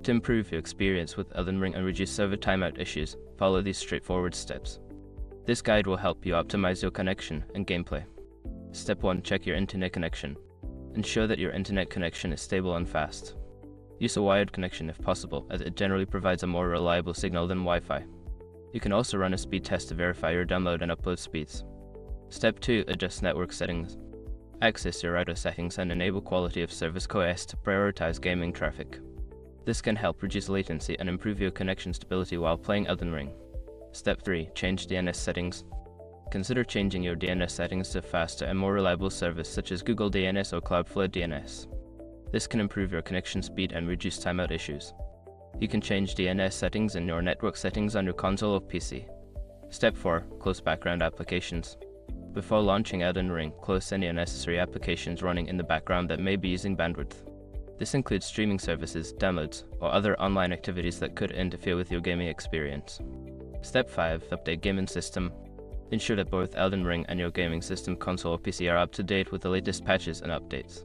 To improve your experience with Elden Ring and reduce server timeout issues, follow these straightforward steps. This guide will help you optimize your connection and gameplay. Step 1. Check your internet connection. Ensure that your internet connection is stable and fast. Use a wired connection if possible, as it generally provides a more reliable signal than Wi-Fi. You can also run a speed test to verify your download and upload speeds. Step 2. Adjust network settings. Access your router settings and enable quality of service QoS to prioritize gaming traffic. This can help reduce latency and improve your connection stability while playing Elden Ring. Step 3. Change DNS settings. Consider changing your DNS settings to faster and more reliable service such as Google DNS or Cloudflare DNS. This can improve your connection speed and reduce timeout issues. You can change DNS settings in your network settings on your console or PC. Step 4. Close background applications. Before launching Elden Ring, close any unnecessary applications running in the background that may be using bandwidth. This includes streaming services, downloads, or other online activities that could interfere with your gaming experience. Step 5. Update gaming system. Ensure that both Elden Ring and your gaming system, console or PC, are up to date with the latest patches and updates.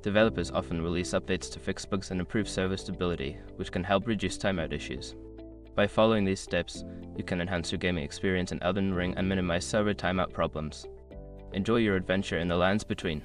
Developers often release updates to fix bugs and improve server stability, which can help reduce timeout issues. By following these steps, you can enhance your gaming experience in Elden Ring and minimize server timeout problems. Enjoy your adventure in the lands between.